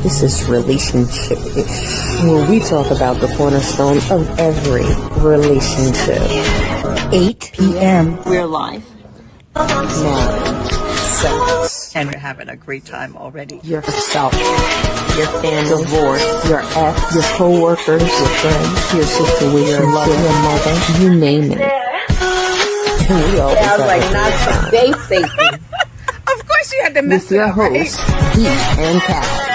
This is relationship where we talk about the cornerstone of every relationship. 8 p.m. We're live. Marriage, sex, And we're having a great time already. yourself, your family, divorce, your ex, your co-workers, your friends, your situation, your love, your mother, you name it. And we always I was like, have not today, Satan. Of course you had to mess with your it up, right? hosts, Dee and Cal.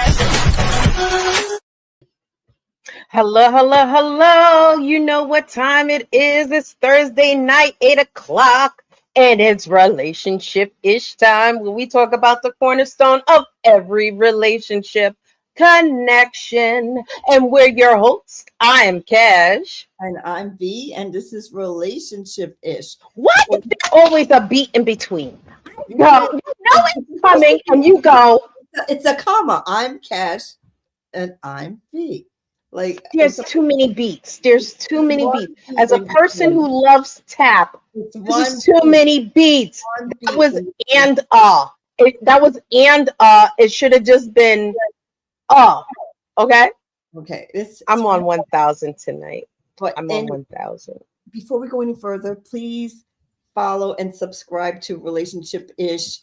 Hello, hello, hello. You know what time it is. It's Thursday night, 8 o'clock, and it's relationship-ish time where we talk about the cornerstone of every relationship, connection. And we're your hosts. I am Cash. And I'm V, and this is relationship-ish. What? There's always a beat in between. No, you know it's coming, and you go. It's a comma. I'm Cash, and I'm V. Like There's too many beats. There's too many beats. As a person who loves tap, this is too many beats. That was and that was and it should have just been okay. Okay, I'm on 1,000 tonight. But I'm on 1,000. before we go any further, please follow and subscribe to Relationship-ish.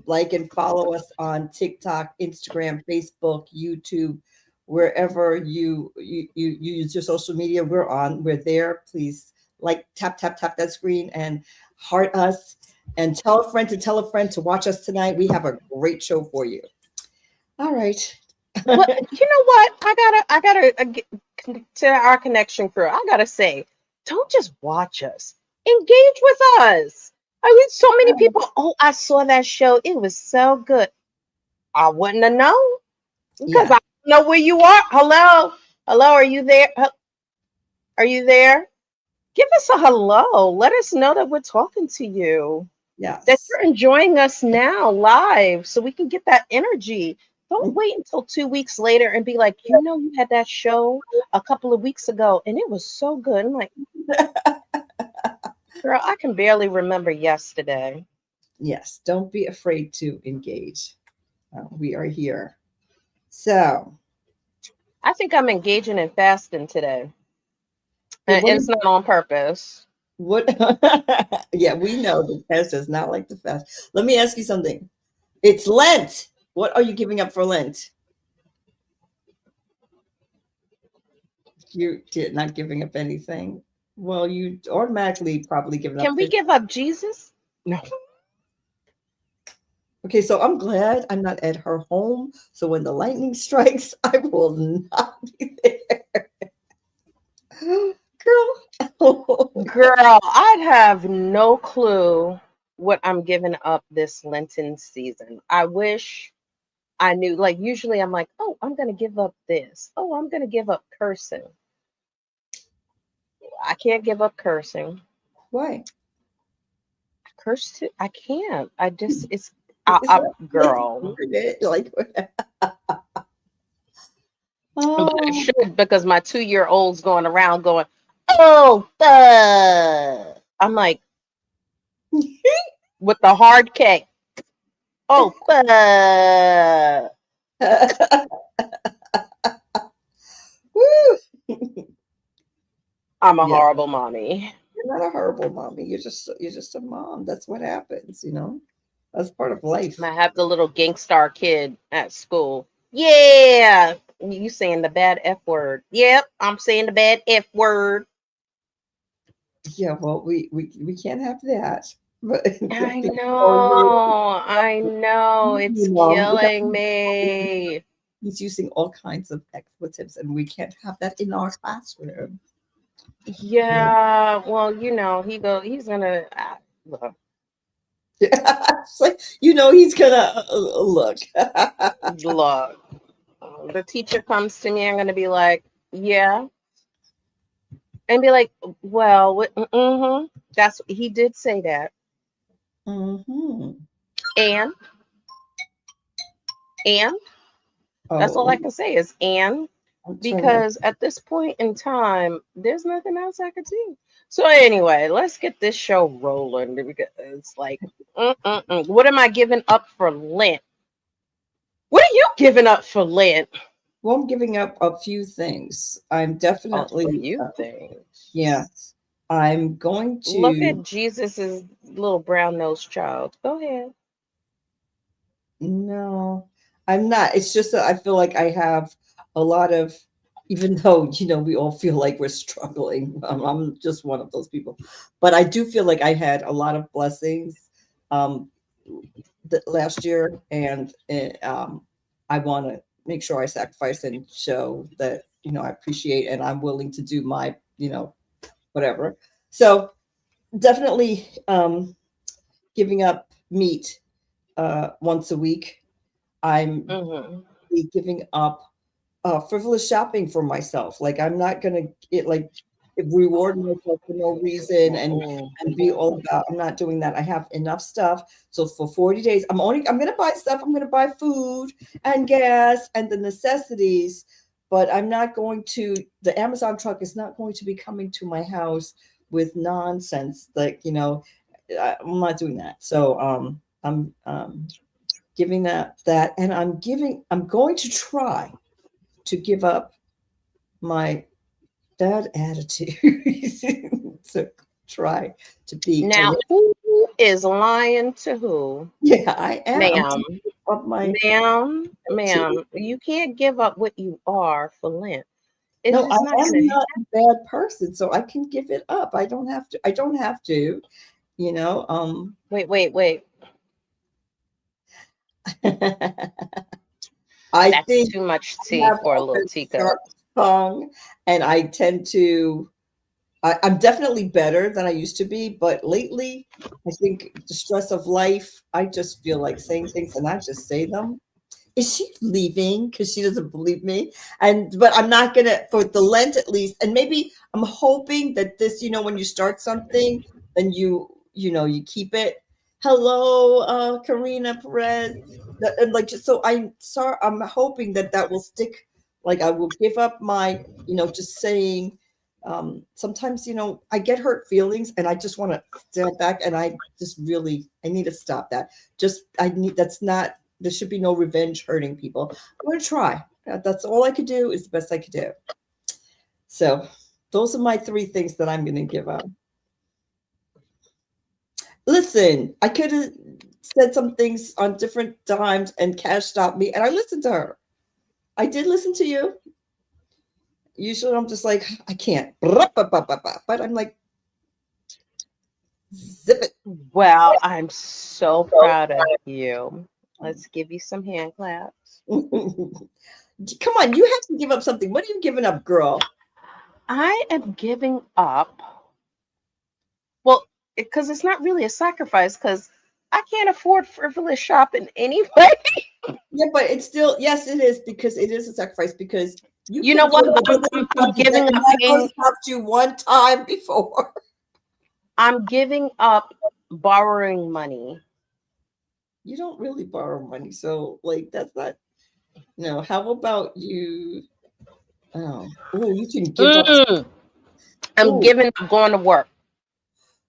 Like and follow us on TikTok, Instagram, Facebook, YouTube. Wherever you use your social media, we're there. Please tap that screen and heart us, and tell a friend to watch us tonight. We have a great show for you. All right. Well, you know what? I gotta to our connection crew. I gotta say, don't just watch us. Engage with us. I mean, so many people. Oh, I saw that show. It was so good. I wouldn't have known because I know where you are. Hello. Are you there? Are you there? Give us a hello. Let us know that we're talking to you. Yes. That you're enjoying us now live so we can get that energy. Don't wait until 2 weeks later and be like, you had that show a couple of weeks ago and it was so good. I'm like, girl, I can barely remember yesterday. Yes. Don't be afraid to engage. We are here. So I think I'm engaging in fasting today. And it's not on purpose. What? Yeah, we know the fast does not like the fast. Let me ask you something. It's Lent. What are you giving up for Lent? You did not giving up anything. Well, you automatically probably giving up. Can we give up Jesus? No. Okay, so I'm glad I'm not at her home. So when the lightning strikes, I will not be there. Girl, I'd have no clue what I'm giving up this Lenten season. I wish I knew. Like, usually I'm like, oh, I'm going to give up this. Oh, I'm going to give up cursing. I can't give up cursing. Why? I can't. Girl. But I should, because my 2-year-old's going around going, oh, I'm like, with the hard K. Oh, I'm a horrible mommy. You're not a horrible mommy. You're just a mom. That's what happens, That's part of life. I have the little gangstar kid at school. Yeah. You saying the bad F word. Yep, I'm saying the bad F word. Yeah, well, we can't have that. But I know. It's killing me. He's using all kinds of expletives, and we can't have that in our classroom. Yeah, well, he's gonna look. It's like, he's gonna look. Look. The teacher comes to me, I'm gonna be like, yeah. And be like, well, he did say that. Mm-hmm. And that's all I can say is because at this point in time, there's nothing else I could do. So anyway, let's get this show rolling because it's like, what am I giving up for Lent? What are you giving up for Lent? Well, I'm giving up a few things. I'm A definitely, few things. yes, I'm going Look to, at Jesus's little brown nosed child. Go ahead. no, I'm not. It's just that I feel like I have a lot of, even though, we all feel like we're struggling. I'm just one of those people. But I do feel like I had a lot of blessings um, last year, and I want to make sure I sacrifice and show that, I appreciate and I'm willing to do my, whatever. So definitely giving up meat once a week. I'm Mm-hmm. giving up frivolous shopping for myself. Like I'm not gonna get like reward myself for no reason and be all about. I'm not doing that. I have enough stuff. So for 40 days, I'm gonna buy stuff. I'm gonna buy food and gas and the necessities, but I'm not going to. The Amazon truck is not going to be coming to my house with nonsense. Like I'm not doing that. So I'm giving that, and I'm going to try to give up my bad attitude to try to be a Now, little, who is lying to who? yeah, I am. I'm Ma'am, giving up my ma'am, attitude. you can't give up what you are for Lent. It's No, I just not am gonna not a bad person, so I can give it up. I don't have to, you know. wait. I That's think too much I tea have for a a little very teacup. sharp tongue, and I tend to I'm definitely better than I used to be, but lately, I think the stress of life, I just feel like saying things and I just say them. Is she leaving because she doesn't believe me? But I'm not gonna for the Lent at least, and maybe I'm hoping that this, when you start something, then you keep it. Hello, Karina Perez. And like just so I'm hoping that will stick. Like I will give up my, just saying sometimes I get hurt feelings and I just want to stand back and I need to stop that. Just I need that's not there should be no revenge hurting people. I'm going to try. That's all I could do is the best I could do. So those are my three things that I'm going to give up. Listen, I could have said some things on different times and Cash stopped me and I listened to her. I did listen to you. Usually I'm just like, I can't. But I'm like, zip it. Well, I'm so proud of you. Let's give you some hand claps. Come on, you have to give up something. What are you giving up, girl? I am giving up. Well, because it's not really a sacrifice, because I can't afford frivolous shopping anyway. Yeah, but it's still yes, it is because it is a sacrifice because you You could know what? afford I'm, to I'm, stop I'm you that giving and up that paying. only stopped you one time before. I'm giving up borrowing money. You don't really borrow money, so like that's not how about you you can give up Mm, I'm oh giving up going to work.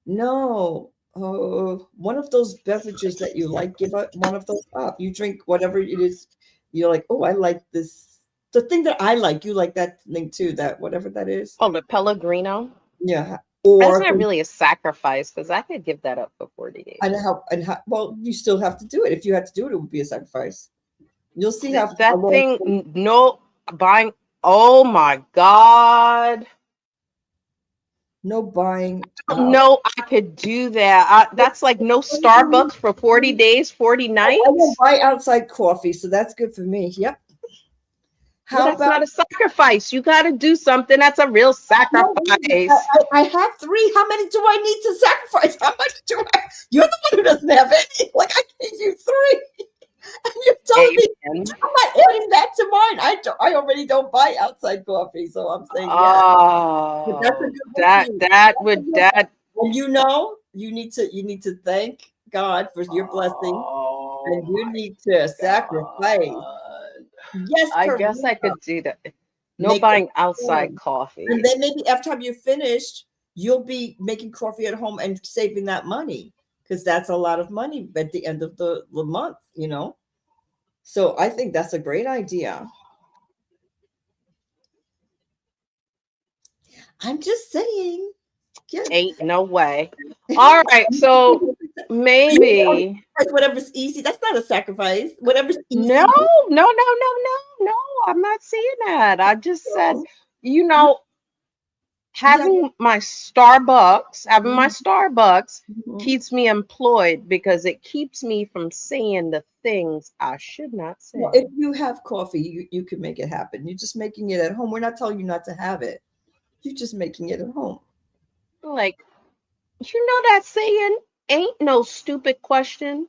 no. One of those beverages that you like, give up one of those up. You drink whatever it is. You're like, oh, I like this. The thing that I like, you like that thing too. That whatever that is. Oh, the Pellegrino. Yeah. That's Or not really a sacrifice because I could give that up for 40 days. and how well you still have to do it. If you had to do it, it would be a sacrifice. You'll see how That long thing, no buying. Oh my God. no buying out. No, I could do that. That's like no Starbucks for 40 days, 40 I won't nights. buy outside coffee, so that's good for me. Yep. Well, How that's about not a sacrifice. You got to do something. That's a real no, sacrifice. I have three. How many do I need to sacrifice? How much do I? You're the one who doesn't have any. Like I gave you three, and you're telling me Amen. I'm not adding that to mine. I already don't buy outside coffee, so I'm saying yes. But that's a Oh, good one that too. that That's a would good one. that. And you need to thank God for your blessing, Oh and you my need to sacrifice. God. Yes, I guess I Karina, could do that. No make a buying outside plan. And coffee. then maybe after time you're finished, you'll be making coffee at home and saving that money because that's a lot of money at the end of the month. So I think that's a great idea. I'm just saying. Yeah. Ain't no way. All right, so maybe Whatever's easy. That's not a sacrifice. Whatever's no, easy. no. I'm not saying that. I just said, you know, Yeah. having my Starbucks Mhm. keeps me employed because it keeps me from saying the things I should not Well, say. if you have coffee, you can make it happen. You're just making it at home. We're not telling you not to have it. You're just making it at home. Like, you know that saying, ain't no stupid question.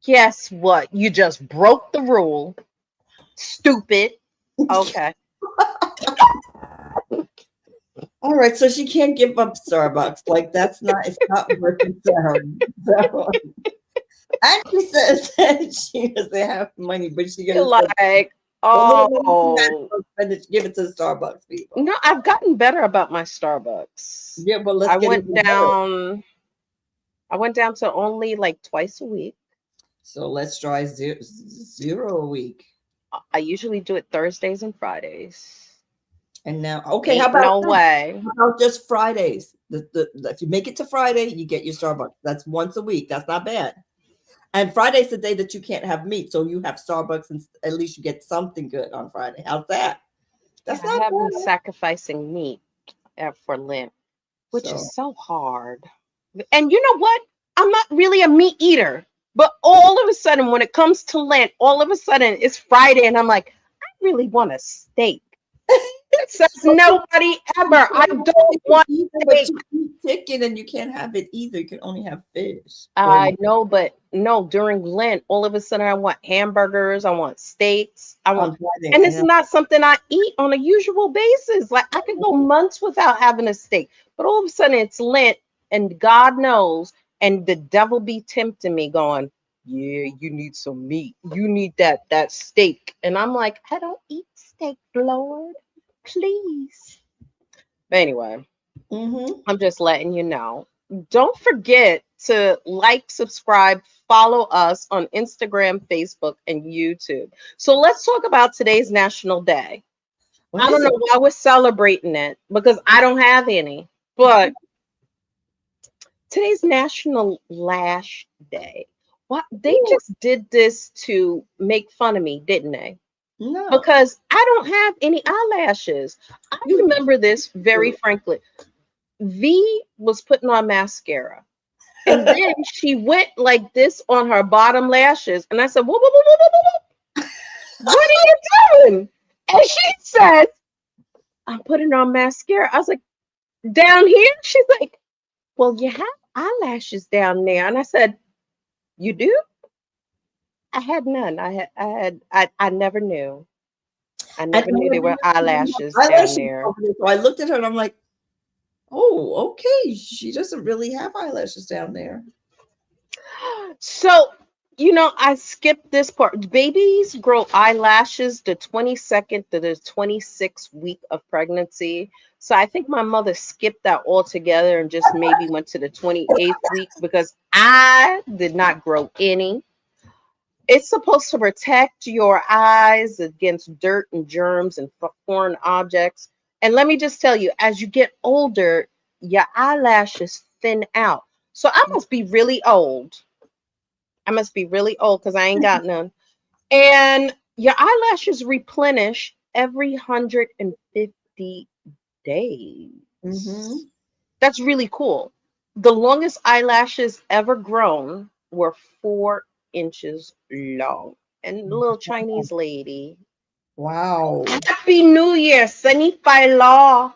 Guess what? You just broke the rule. Stupid. Okay. All right, so she can't give up Starbucks. Like that's not it's not working for her. So, and she says that she doesn't have money, but she gonna spend Like, the little money she has, oh, she'll spend it, give it to the Starbucks people. no, I've gotten better about my Starbucks. Yeah, well, let's I get went even better. down I went down to only like twice a week. So let's try zero a week. I usually do it Thursdays and Fridays. And now, okay, Ain't no way. how about just Fridays? If you make it to Friday, you get your Starbucks. That's once a week. That's not bad. And Friday's the day that you can't have meat, so you have Starbucks, and at least you get something good on Friday. How's that? Yeah, That's I not have been bad. sacrificing meat for Lent, which is So, so hard. And you know what? I'm not really a meat eater, but all of a sudden, when it comes to Lent, all of a sudden it's Friday, and I'm like, I really want a steak. That says nobody ever. I don't want but steak. you eat chicken and you can't have it either. You can only have fish. Or I know, but no, during Lent, all of a sudden I want hamburgers, I want steaks, I want, on Friday. and it's not something I eat on a usual basis. Like I could go months without having a steak, but all of a sudden it's Lent, and God knows, and the devil be tempting me, going, "Yeah, you need some meat. You need that steak," and I'm like, I don't eat steak, Lord, please. But anyway. Mm-hmm. I'm just letting you know. Don't forget to like, subscribe, follow us on Instagram, Facebook, and YouTube. So let's talk about today's National Day. What I don't is know it? why we're celebrating it because I don't have any, but today's National Lash Day. What they Ooh, just did this to make fun of me, didn't they? no. Because I don't have any eyelashes. I You remember this very frankly. V was putting on mascara. And then she went like this on her bottom lashes. And I said, whoa, whoa, whoa, whoa, whoa, whoa. What are you doing? And she said, I'm putting on mascara. I was like, down here? She's like, well, you have eyelashes down there. And I said, you do? I had none. I never knew. I and never knew there were eyelashes down eyelashes there. over there. So I looked at her and I'm like, oh, okay. She doesn't really have eyelashes down there. So, I skipped this part. Babies grow eyelashes the 22nd to the 26th week of pregnancy. So I think my mother skipped that altogether and just maybe went to the 28th week because I did not grow any. It's supposed to protect your eyes against dirt and germs and foreign objects. And let me just tell you, as you get older, your eyelashes thin out. So I must be really old. I must be really old because I ain't got none. And your eyelashes replenish every 150 days. Mm-hmm. That's really cool. The longest eyelashes ever grown were 4 inches long. And the little Chinese lady. Wow. Happy New Year, Sunny Fai Law.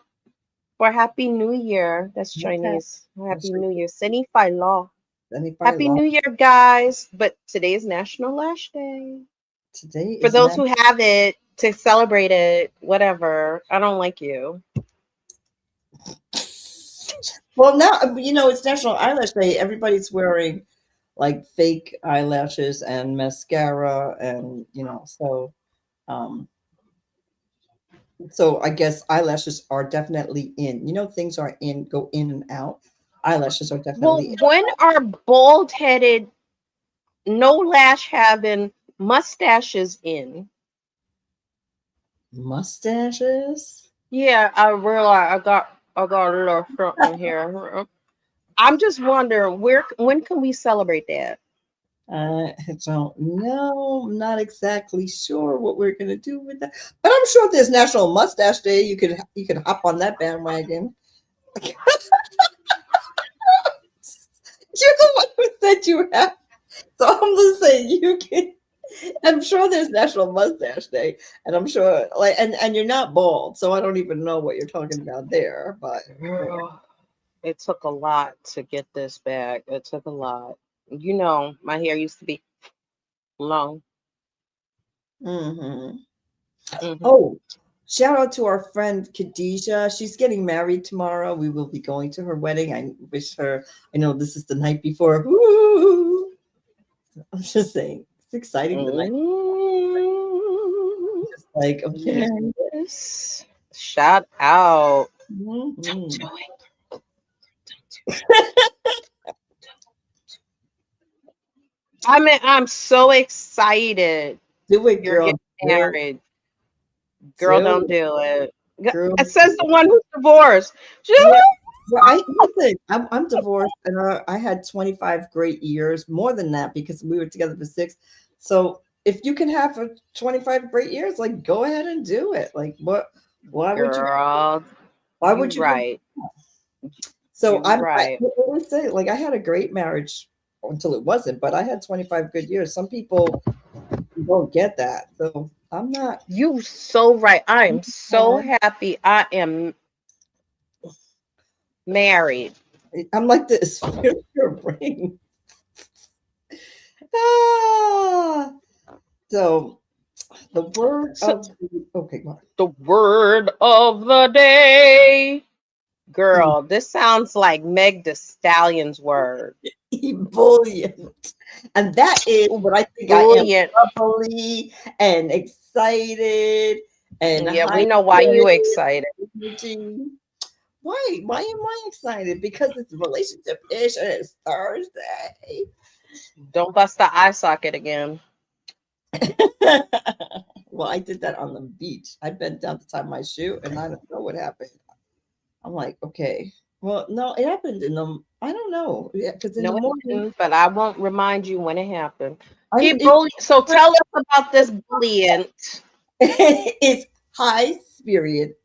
For Happy New Year. That's Okay. Chinese. Happy New Year. Sunny Fai Law. Then if I Happy lost New Year, guys. But today is National Lash Day. today For is those not who have it, to celebrate it, whatever. I don't like you. well now it's National Eyelash Day. Everybody's wearing like fake eyelashes and mascara and um so I guess eyelashes are definitely in. Things are in, go in and out. Eyelashes are Well, definitely in. when are bald headed, no lash having Mustaches in. Mustaches? Yeah, I realize I got a little something here. I'm just wondering when can we celebrate that? I don't know. I'm not exactly sure what we're gonna do with that. But I'm sure there's National Mustache Day. You could hop on that bandwagon. You're the one who said you have. So I'm just saying you can. I'm sure there's National Mustache Day, and I'm sure and you're not bald, so I don't even know what you're talking about there. But Girl, it took a lot to get this back. It took a lot. You know, my hair used to be long. hmm Hmm. oh, shout out to our friend Khadijah. She's getting married tomorrow. We will be going to her wedding. I wish her. I know this is the night before. Woo! I'm just saying, it's exciting the night. Mm, Just like okay. yes. Shout out. Don't Mhm. do it. Don't do it. I mean, I'm so excited. Do it, You're girl. getting Do married. Girl, do don't do it. girl. It says the one who's divorced. Yeah. Well, I listen. I'm divorced, and I had 25 great years, more than that, because we were together for 6. So if you can have 25 great years, like go ahead and do it. Like what? Why would you? Girl, Why you would you? Go? right. So You I right. always say, like I had a great marriage until it wasn't, but I had 25 good years. Some people don't get that, so I'm not. You so right. I am so happy I am married. I'm like this. Your brain. Ah, so the word So of okay, go the word of the day. on. Girl, this sounds like Meg the Stallion's word. Ebullient. And that is what I think I am, Brilliant. bubbly and excited and Yeah, high we know why you excited. energy. Why am I excited? Because it's relationship ish and it's Thursday. Don't bust the eye socket again. Well, I did that on the beach. I bent down to tie my shoe and I don't know what happened. I'm like, okay. Well, no, it happened in the I don't know. Yeah, because in the No, it morning, didn't, but I won't remind you when it happened. I'm it, So tell us about this brilliant. it's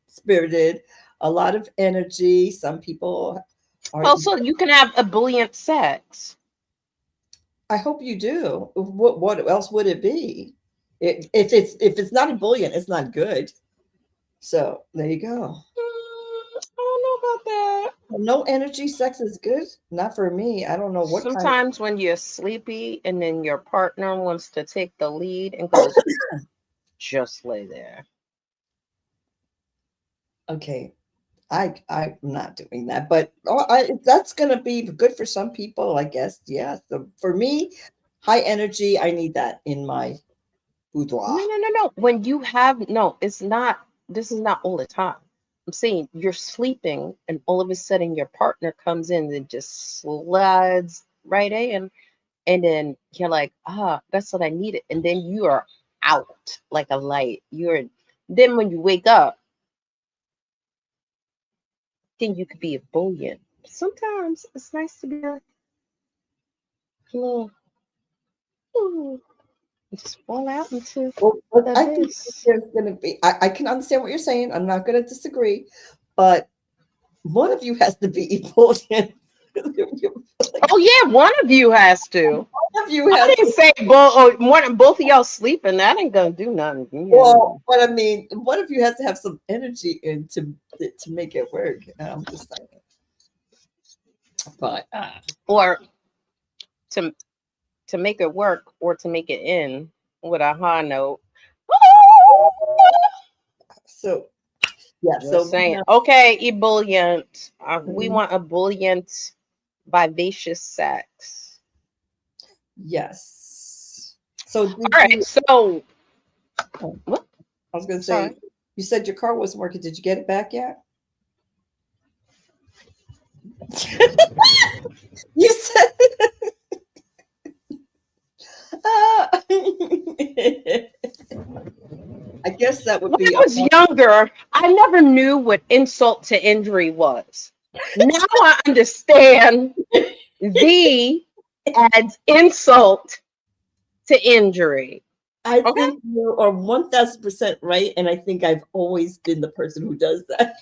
spirited, a lot of energy. Some people are. Also, you can have ebullient sex. I hope you do. What else would it be? If it's not ebullient, it's not good. So there you go. I don't know about that. No energy sex is good. Not for me. I don't know what kind Sometimes when you're sleepy and then your partner wants to take the lead and goes, just lay there. of. Okay, I'm not doing that, but that's gonna be good for some people, I guess. Yeah. So for me, high energy, I need that in my boudoir. No, no, no, no. When you have, no, it's not, this is not all the time. I'm saying you're sleeping and all of a sudden your partner comes in and just slides right in. And then you're like, ah, that's what I needed. And then you are out like a light. Then when you wake up, then you could be a bullion. Sometimes it's nice to be a little, ooh, just fall out into Well, the I think abyss. there's going to be, I can understand what you're saying. I'm not going to disagree, but one of you has to be emotional. Oh yeah, one of you has to. One of you I has didn't to, say both of y'all sleeping. That ain't gonna do nothing. well, but I mean, one of you has to have some energy in to make it work. I'm just saying. But Or to make it work, or to make it in with a high note. so, yeah, Just so saying. Okay, ebullient. We mhm, want ebullient, vivacious sex. yes. So, did All right. you, So oh, what? I was going to say, Sorry. you said your car wasn't working. Did you get it back yet? You said, I guess that would When be I was younger, I never knew what insult to injury was. Now I understand the adds insult to injury. I Okay. think you are 1000% right, and I think I've always been the person who does that.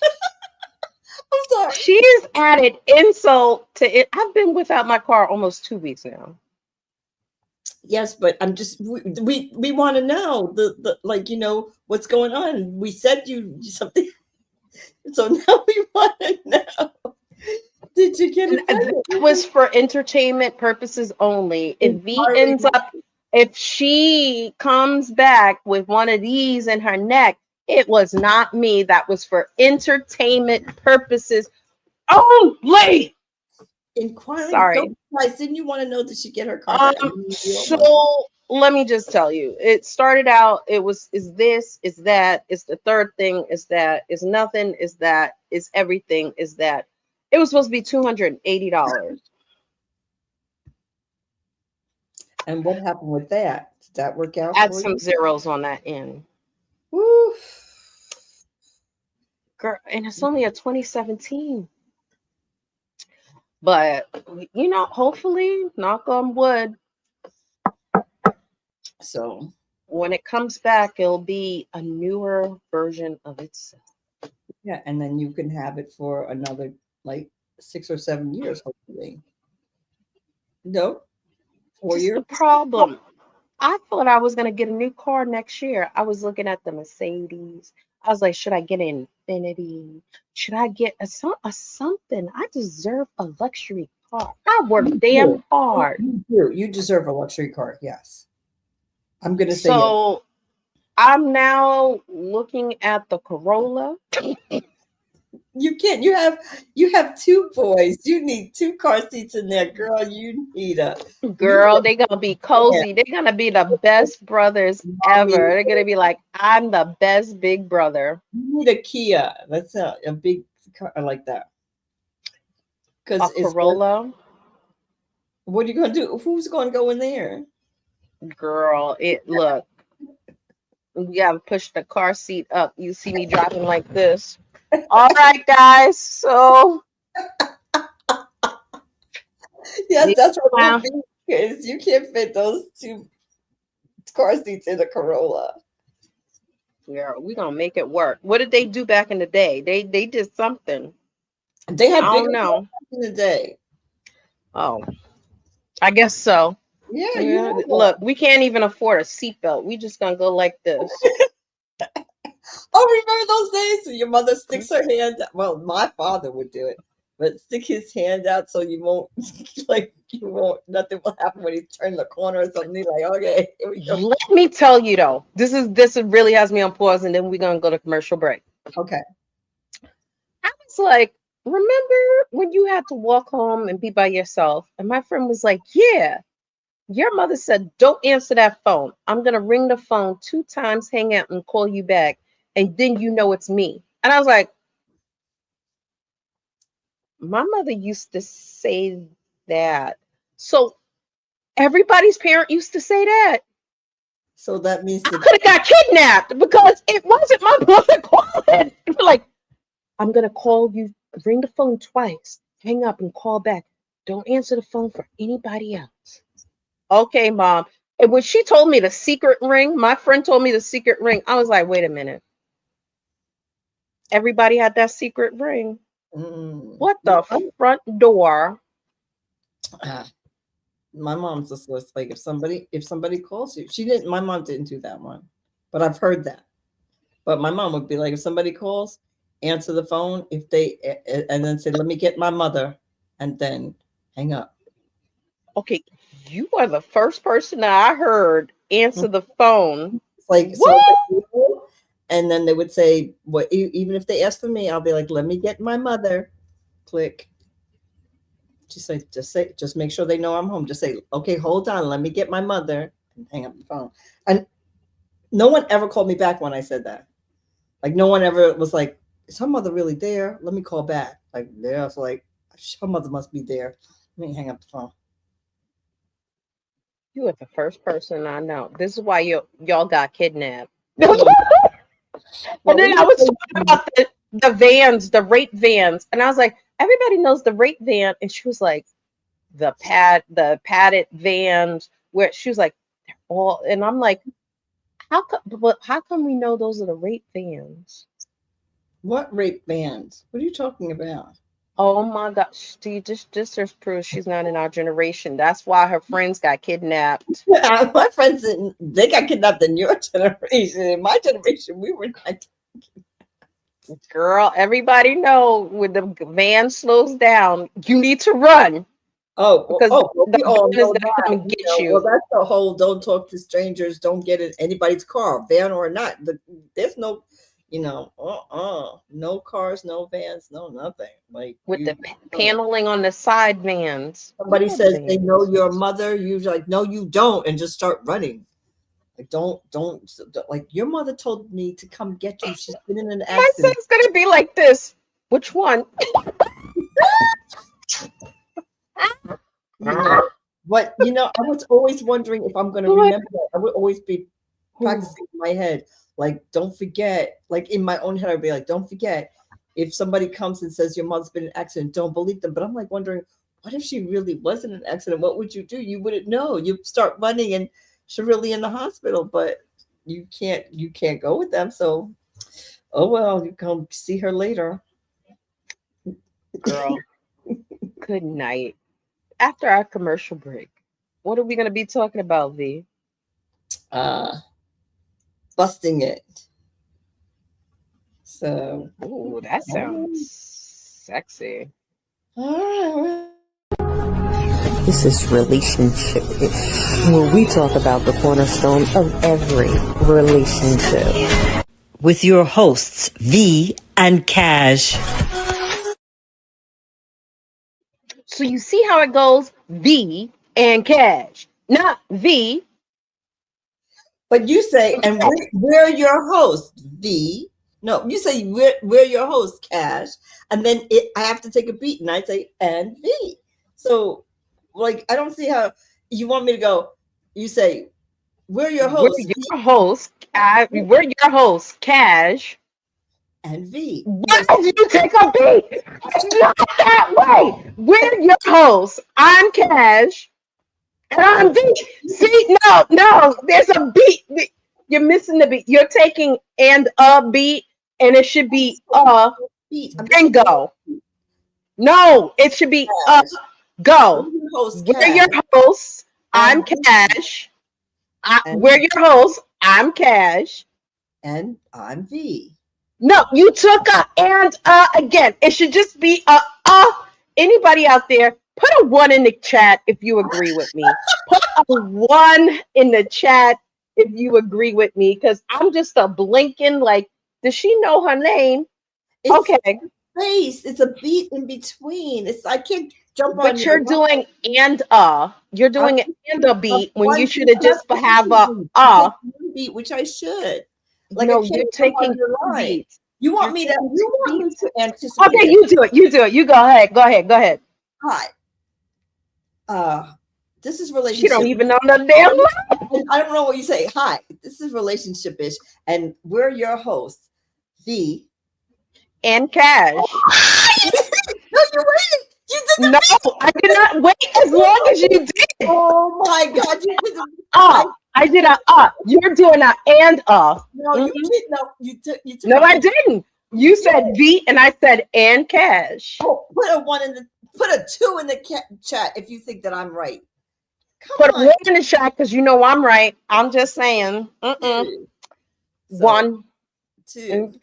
I'm sorry. She's added insult to it. I've been without my car almost 2 weeks now. Yes, but I'm just we want to know the like what's going on. We said you something, so now we want to know. Did you get And it? that was for entertainment purposes only. If she comes back with one of these in her neck, it was not me. That was for entertainment purposes only. Inquiring, Sorry. don't guys, didn't you want to know that she get her car back? So let me just tell you, it started out, is this, is that, is the third thing, is that, is nothing, is that, is everything, is that. It was supposed to be $280. And what happened with that? Did that work out Add for some you? zeros on that end. Woo. Girl, and it's only a 2017. But, hopefully, knock on wood, So when it comes back, it'll be a newer version of itself. yeah, and then you can have it for another like 6 or 7 years, hopefully. No, 4 Just years. the problem. I thought I was going to get a new car next year. I was looking at the Mercedes. I was like, should I get an Infinity? Should I get a something? I deserve a luxury car. I work damn hard. You do. You deserve a luxury car. Yes, I'm gonna say yes. So I'm now looking at the Corolla. You can't. You have 2 boys. You need 2 car seats in there, girl. You need a Girl, they're gonna be cozy. They're gonna be the best brothers ever. They're gonna be like, I'm the best big brother. You need a Kia. That's a big car like that. A Because it's Corolla. what are you gonna do? Who's gonna go in there? Girl, look. You gotta push the car seat up. You see me driving like this. All right, guys. So Yes, that's what wow. it would be. Because you can't fit those 2 car seats in a Corolla. Yeah, we're gonna make it work. What did they do back in the day? They did something. They I had bigger don't cars know. back in the day. Oh, I guess so. Yeah, you Yeah, had look, one. we can't even afford a seatbelt. We just gonna go like this. Oh, remember those days when your mother sticks her hand? Well, my father would do it, but stick his hand out so you won't, nothing will happen when you turn the corner or something. Like, okay, here we go. Let me tell you though, this really has me on pause, and then we're gonna go to commercial break. Okay. I was like, remember when you had to walk home and be by yourself? And my friend was like, yeah, your mother said, don't answer that phone. I'm gonna ring the phone 2 times, hang out, and call you back, and then you know it's me. And I was like, my mother used to say that. So everybody's parent used to say that. So that means I that could have got kidnapped because it wasn't my mother calling. Like, I'm gonna call you, ring the phone twice, hang up and call back. Don't answer the phone for anybody else. Okay, mom. And when she told me the secret ring, my friend told me the secret ring. I was like, wait a minute. Everybody had that secret ring. What the front door? My mom's just like if somebody calls you, my mom didn't do that one, but I've heard that. But my mom would be like, if somebody calls, answer the phone and then say, let me get my mother, and then hang up. Okay, you are the first person that I heard answer the phone. It's like, what? So, and then they would say, "What?" Even if they ask for me, I'll be like, "Let me get my mother." Click. Just make sure they know I'm home. Just say, "Okay, hold on, let me get my mother," and hang up the phone. And no one ever called me back when I said that. Like, no one ever was like, "Is her mother really there? Let me call back." Like, yeah, it's like her mother must be there. Let me hang up the phone. You are the first person I know. This is why y'all got kidnapped. Well, And we then I have was to- talking about the vans, the rape vans, and I was like, everybody knows the rape van, and she was like, the padded vans, where she was like, they're all, and I'm like, how come we know those are the rape vans? What rape bands? What are you talking about? Oh my gosh, see, just there's proof she's not in our generation. That's why her friends got kidnapped. My friends, they got kidnapped in your generation. In my generation, we were not. Girl, everybody know when the van slows down, you need to run because We the all van is know gonna that. come and get Well, you. that's the whole don't talk to strangers, don't get in anybody's car, van or not. There's no, no cars, no vans, no nothing. Like With the know, paneling on the side vans. somebody What says they know vans? your mother, you're like, no, you don't, and just start running. Like, don't like your mother told me to come get you. She's been in an My accident. son's gonna be like this. Which one? You know, but I was always wondering if I'm going to What? remember that. I would always be practicing in my head, like, don't forget. Like in my own head, I'd be like, don't forget. If somebody comes and says your mother's been in an accident, don't believe them. But I'm like wondering, what if she really was in an accident? What would you do? You wouldn't know. You start running and she's really in the hospital, but you can't go with them. So, oh well, you come see her later. Girl, good night. After our commercial break, what are we gonna be talking about, V? Uh, busting it. So, Ooh, that sounds sexy. all right. This is Relationship Ish, where we talk about the cornerstone of every relationship. With your hosts, V and Cash. So you see how it goes? V and cash, not V. But you say, and we're your host, V. No, you say we're your host, Cash, and then I have to take a beat, and I say and V. So, like, I don't see how you want me to go. You say we're your We're host, V your host. We're your host, Cash. and V. Why did you take a beat? It's not that way. We're your host. I'm Cash, and I'm V. See, no, there's a beat. You're missing the beat. You're taking and a beat, and it should be Beat. I'm then go. No, it should be Cash. go. I'm your host, We're Cash, your hosts. I'm and Cash. and We're your hosts. I'm Cash. and I'm V. No, you took a and again. It should just be a. Anybody out there, put a 1 in the chat if you agree with me. Put a 1 in the chat if you agree with me, because I'm just a blinking like, does she know her name? It's Okay, space. It's a beat in between. I can't jump on but your you're doing and you're doing an and a beat when you should have just have a. beat, which I should. Like I No, can't you're jump on taking your two line. beats. You want You're me to? taking You 2 want me beats. to anticipate? Okay, you do it. You do it. You go ahead. Go ahead. Go ahead. Hi. This is She relationship. don't even know the damn line. I don't know what you say. Hi. This is relationship ish, and we're your hosts, V And Cash. No, you waited. You did the No, I did not wait as long as you did. Oh my God! You did the. I did a You're doing a and No, you Mhm. did. No, you took. You took. No, I didn't. You said V and I said and Cash. Oh, put a 2 in the chat if you think that I'm right. Come Put a on. 1 in the chat because you know I'm right. I'm just saying. Two. So, 1. 2. And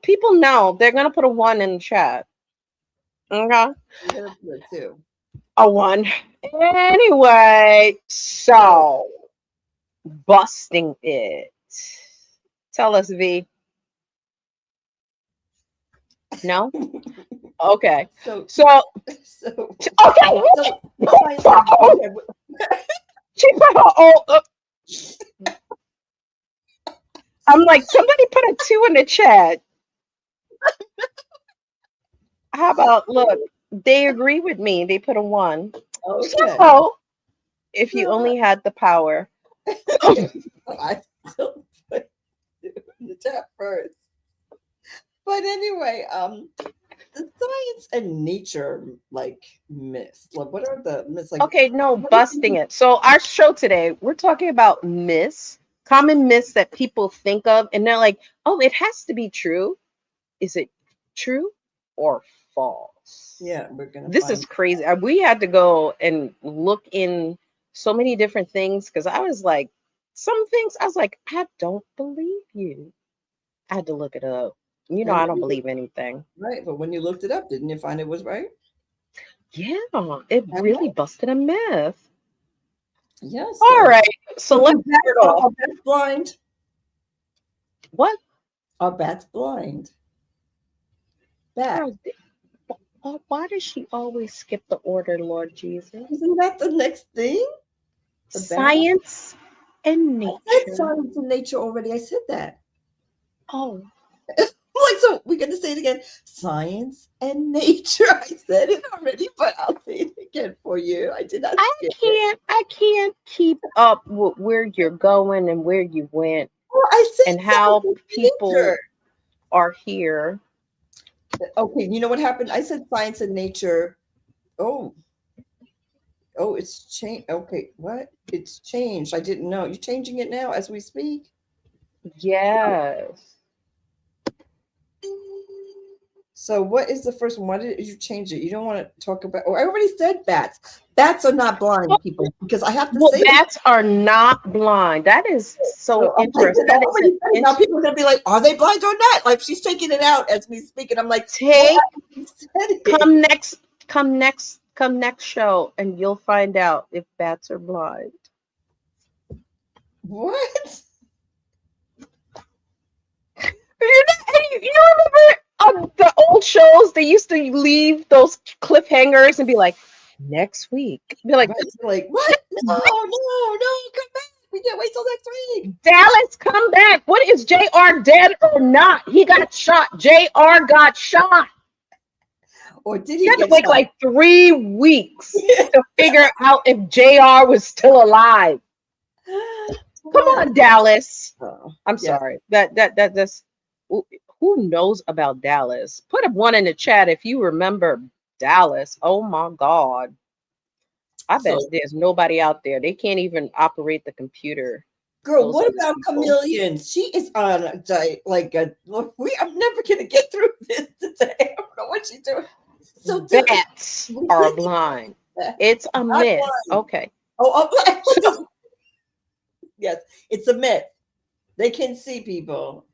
people know they're gonna put a 1 in the chat. Okay. You're gonna put a 2. A 1. Anyway, so busting it. Tell us, V. No? Okay. So okay. okay. She put her old. I'm like, somebody put a 2 in the chat. How about look? They agree with me. They put a 1. Okay. So If you only had the power. I still put it in the chat first. But anyway, the science and nature like myths. Like, what are the myths? Like, Okay, no, busting it. So our show today, we're talking about myths, common myths that people think of, and they're like, oh, it has to be true. Is it true or false? yeah, we're gonna This find. is crazy. We had to go and look in so many different things because I was like, some things I was like, I don't believe you. I had to look it up. You know, And I when don't you, believe anything. right, but when you looked it up, didn't you find it was right? Yeah, it really Okay. busted a myth. Yes. All So, right, so so let's do bats, start off. are bats blind? What? Are bats blind? Bat. Girl, why does she always skip the order, Lord Jesus? Isn't that the next thing? The bat. Science and I said nature. science and nature already. I said that. Oh, Like, so we're gonna say it again. Science and nature. I said it already, but I'll say it again for you. I did not skip it. I can't keep up with where you're going and where you went Well, I and said science how and people nature. are here. Okay, you know what happened? I said science and nature. Oh, oh, it's changed. Okay, what? It's changed. I didn't know. You're changing it now as we speak. Yes. So what is the first one? Why did you change it? You don't want to talk about. Oh, I already said bats. Bats are not blind people because I have to Well, say this. bats are not blind. That is so So I'm like, interesting. I That is already an said it. Now people are gonna be like, are they blind or not? Like she's taking it out as we speak, and I'm like, well, take I already said it. come next show and you'll find out if bats are blind. What? You remember the old shows? They used to leave those cliffhangers and be like, next week. Be like, Right? You're like, what? No, come back. We can't wait till next week. Dallas, come back. What is JR dead or not? He got shot. JR got shot. Or did You he had to get wait shot? like 3 weeks to figure out if JR was still alive. Come on, Dallas. Oh, I'm yeah. sorry. That's who knows about Dallas? Put a one in the chat if you remember Dallas. Oh my God. I bet So, there's nobody out there. They can't even operate the computer. girl, Those what about people. chameleons? She is on a diet. Like I'm never gonna get through this today. I don't know what she's doing. So Bats are blind. It's a not myth. blind. Okay. Oh, yes, it's a myth. They can see people.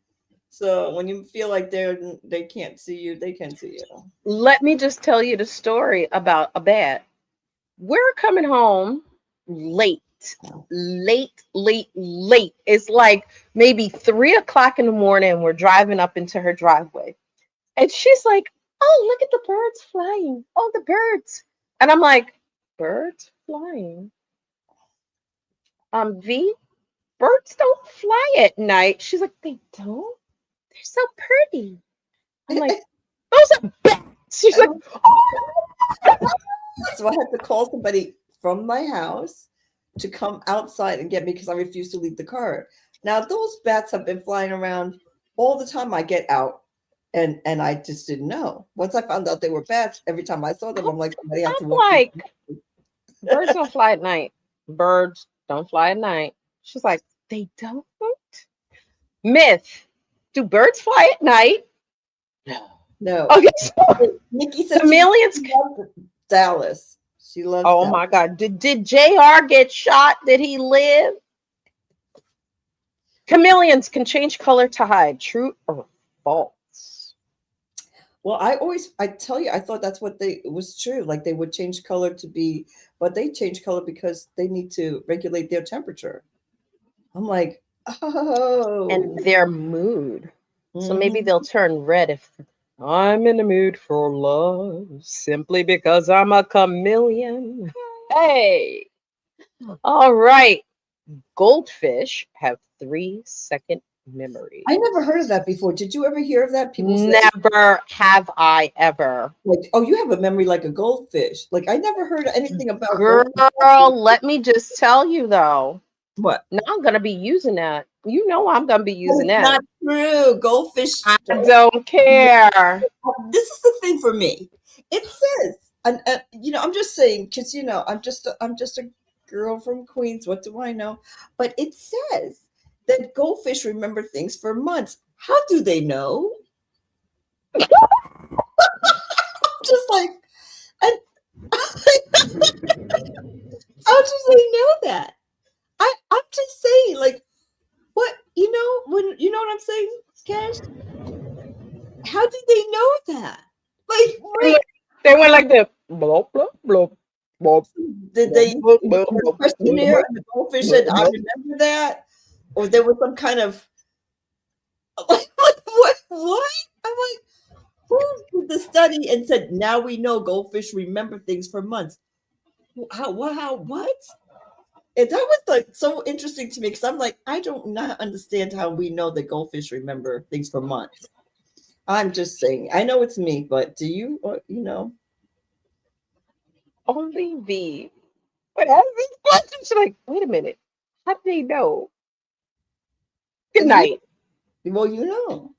So when you feel like they can't see you, they can see you. Let me just tell you the story about a bat. We're coming home late. It's like maybe 3 o'clock in the morning. We're driving up into her driveway. And she's like, oh, look at the birds flying. Oh, the birds. And I'm like, birds flying? V, birds don't fly at night. She's like, they don't? They're so pretty. I'm like, those are bats. She's like, So I had to call somebody from my house to come outside and get me because I refused to leave the car. Now those bats have been flying around all the time I get out, and I just didn't know. Once I found out they were bats, every time I saw them, I'm like, somebody has to I'm walk. like, birds don't fly at night. Birds don't fly at night. She's like, they don't? Myth. Do birds fly at night? No. No. Okay, so Nikki said chameleons. she loves Dallas. She loves Oh Dallas. my God. Did JR get shot? Did he live? Chameleons can change color to hide. True or false? Well, I tell you, I thought that's what it was true. Like they would change color to be, but they change color because they need to regulate their temperature. I'm like, oh. And their mood. So maybe Mhm. they'll turn red if I'm in the mood for love simply because I'm a chameleon. Hey. All right. Goldfish have 3-second memory. I never heard of that before. Did you ever hear of that? People say, Never have I ever. like, oh, you have a memory like a goldfish. Like, I never heard anything about Girl, goldfish. let me just tell you though. What? Now I'm gonna be using that. You know I'm gonna be using It's that. not true. Goldfish. I don't care. This is the thing for me. It says, and I'm just saying because I'm just a girl from Queens. What do I know? But it says that goldfish remember things for months. How do they know? I'm just like, and how do they know that? I'm just saying, like, what when you know what I'm saying, Cash? How did they know that? Like, They went like this. Blop, blop, blop, blop. did they Blop, put blop, a blop, questionnaire blop, and the goldfish said, I remember that? Or there was some kind of like, what? I'm like, who did the study and said, now we know goldfish remember things for months? What? And that was like so interesting to me because I'm like, I don't not understand how we know that goldfish remember things for months. I'm just saying, I know it's me, but do you, Only V. But as this question, she's like, wait a minute. How do they know? Good night. Well, you know.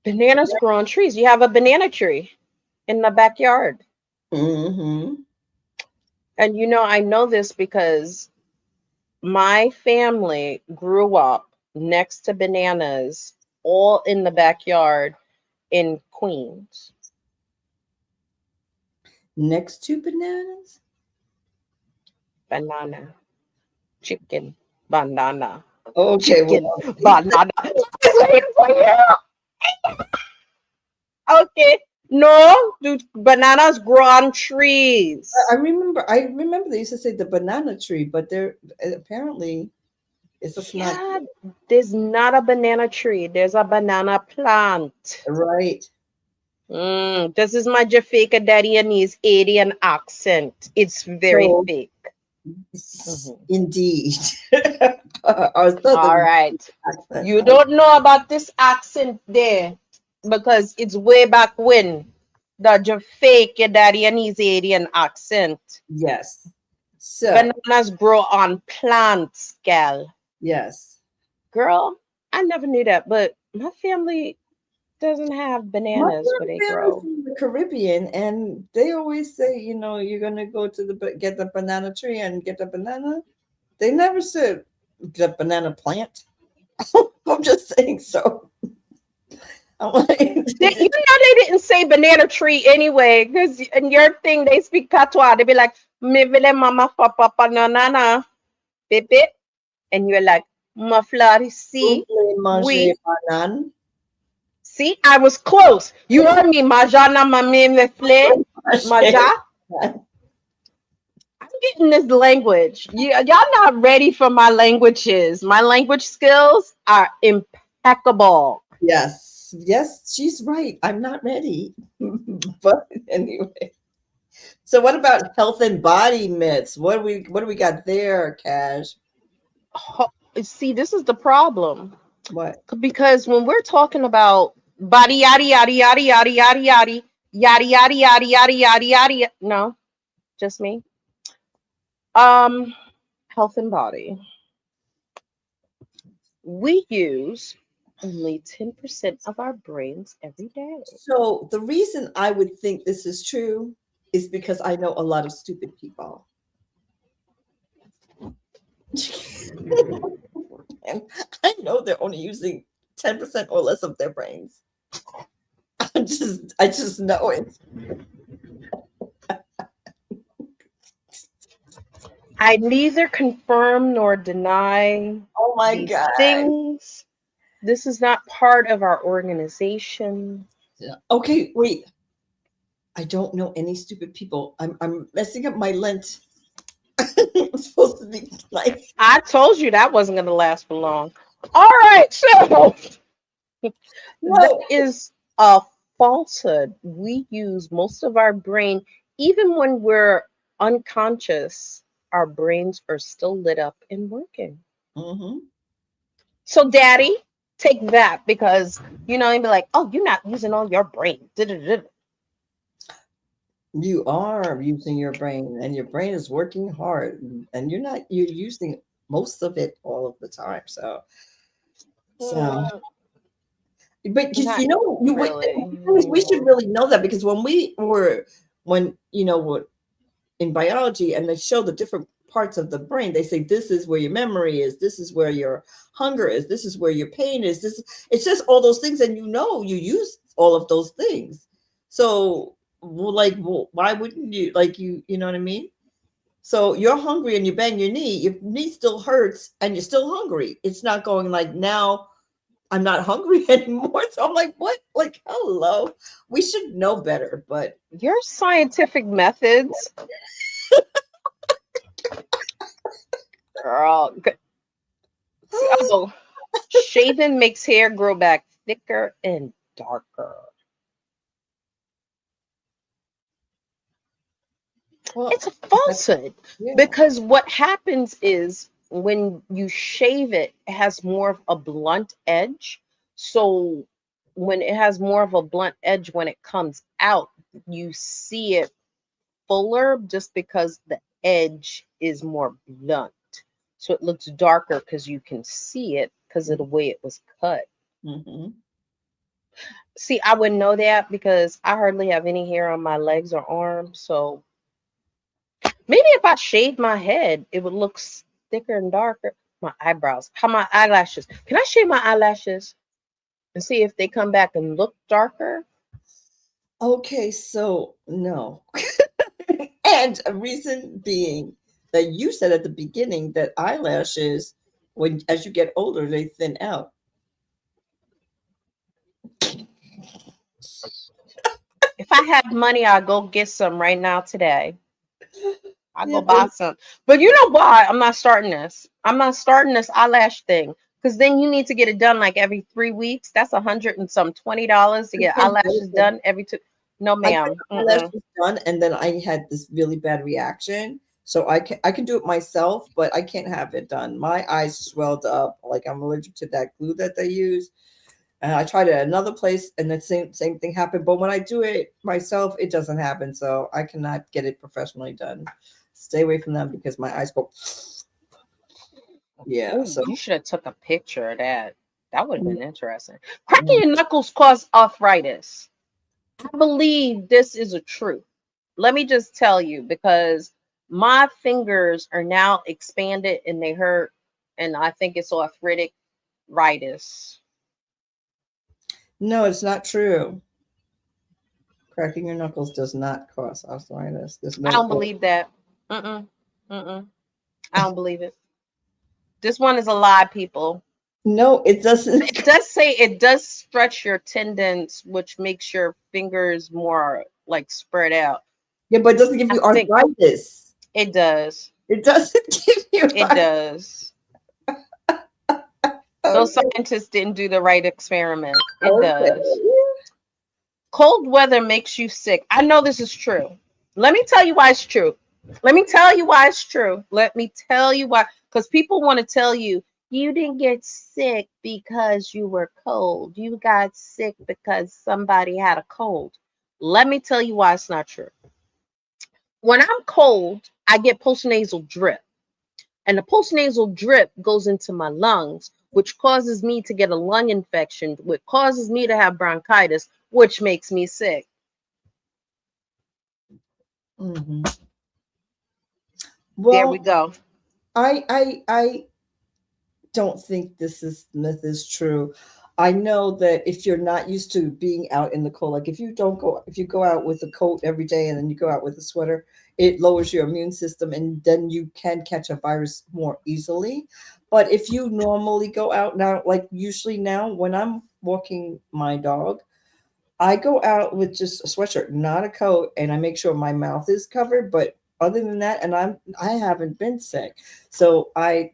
Bananas grow on trees. You have a banana tree in the backyard. Mm-hmm. And I know this because my family grew up next to bananas all in the backyard in Queens. Next to bananas? Banana. Chicken. Banana. Okay, Chicken. well, Banana. Waiting for you. Okay. No, dude, bananas grow on trees. I remember they used to say the banana tree, but there apparently it's not Yeah, there's not a banana tree. There's a banana plant. right. This is my Jamaica daddy and his Indian accent. It's very So, fake. Mhm. indeed. Our All southern right. accent. You don't know about this accent there because it's way back when the Jamaica daddy and his Indian accent. Yes. So, Bananas grow on plants, gal. yes. Girl, I never knew that, but my family doesn't have My bananas where they family's grow. from the Caribbean, and they always say, you're gonna go to get the banana tree and get the banana. They never said the banana plant. I'm just saying so. I'm like, They didn't say banana tree anyway, because in your thing they speak patois. They be like, "Me vele mama papa banana, baby," and you're like, "Ma fleur, see, manger we banane. see, I was close. You heard me, majana mami me fle, maja." I'm getting this language. Y'all not ready for my languages. My language skills are impeccable. Yes, she's right. I'm not ready. But anyway. So what about health and body myths? What do we got there, Cash? See, this is the problem. What? Because when we're talking about body yaddy yaddy yaddy yaddy yaddy yaddy yaddy yaddy yaddy yaddy yaddy yaddy, no, just me. Health and body. We use only 10% of our brains every day. So the reason I would think this is true is because I know a lot of stupid people. And I know they're only using 10% or less of their brains. I just know it. I neither confirm nor deny Oh my these God. things. This is not part of our organization. Okay, wait. I don't know any stupid people. I'm messing up my Lent. I'm supposed to be nice. I told you that wasn't going to last for long. All right, so that is a falsehood. We use most of our brain, even when we're unconscious, our brains are still lit up and working. Mm-hmm. So, Daddy, take that because you'd be like, "Oh, you're not using all your brain." Da-da-da-da. You are using your brain, and your brain is working hard, and you're using most of it all of the time. So, Mm, but not really. we should really know that because when we're in biology and they show the different parts of the brain, they say this is where your memory is, this is where your hunger is, this is where your pain is, this it's just all those things, and you use all of those things. So why wouldn't you, like, you know what I mean? So you're hungry and you bang your knee still hurts and you're still hungry. It's not going like, now I'm not hungry anymore. So I'm like, what? Like, hello. We should know better, but Your scientific methods, girl. Oh, shaving makes hair grow back thicker and darker. well, It's a falsehood yeah. because what happens is when you shave it, it has more of a blunt edge. So when it has more of a blunt edge, when it comes out, you see it fuller just because the edge is more blunt. So it looks darker because you can see it because of the way it was cut. Mm-hmm. See, I wouldn't know that because I hardly have any hair on my legs or arms. So maybe if I shaved my head, it would look thicker and darker. My eyebrows, how my eyelashes. Can I shave my eyelashes and see if they come back and look darker? Okay, so no. And a reason being that you said at the beginning that eyelashes, when as you get older, they thin out. If I had money, I'd go get some right now today. I Yeah, go buy some. But you know why I'm not starting this? I'm not starting this eyelash thing because then you need to get it done like every 3 weeks. That's $120 to I get can't do eyelashes it. done every two. No, I got ma'am. Mm-mm. eyelashes done, and then I had this really bad reaction. So I can do it myself, but I can't have it done. My eyes swelled up, like I'm allergic to that glue that they use. And I tried it at another place, and the same thing happened. But when I do it myself, it doesn't happen. So I cannot get it professionally done. Stay away from them because my eyes go. Yeah. Oh, So you should have took a picture of that. That would have been interesting. Cracking your knuckles cause arthritis. I believe this is a truth. Let me just tell you because my fingers are now expanded and they hurt, and I think it's arthritis. no, it's not true. Cracking your knuckles does not cause arthritis. There's I no. don't believe that. Mm-mm. Mm-mm. I don't believe it. This one is a lie, people. No, it doesn't. It does say it does stretch your tendons, which makes your fingers more like spread out. Yeah, but it doesn't give I you think arthritis. it does. It doesn't give you It does. Those arthritis. scientists didn't do the right experiment. It Okay. does. Cold weather makes you sick. I know this is true. Let me tell you why it's true. Let me tell you why it's true. Let me tell you why. Because people want to tell you, you didn't get sick because you were cold. You got sick because somebody had a cold. Let me tell you why it's not true. When I'm cold, I get postnasal drip. And the postnasal drip goes into my lungs, which causes me to get a lung infection, which causes me to have bronchitis, which makes me sick. Mhm. There we Well, go. I don't think this myth is true. I know that if you're not used to being out in the cold, like if you go out with a coat every day and then you go out with a sweater, it lowers your immune system and then you can catch a virus more easily. But if you normally go out now, like usually now when I'm walking my dog, I go out with just a sweatshirt, not a coat, and I make sure my mouth is covered. But other than that, and I haven't been sick, so I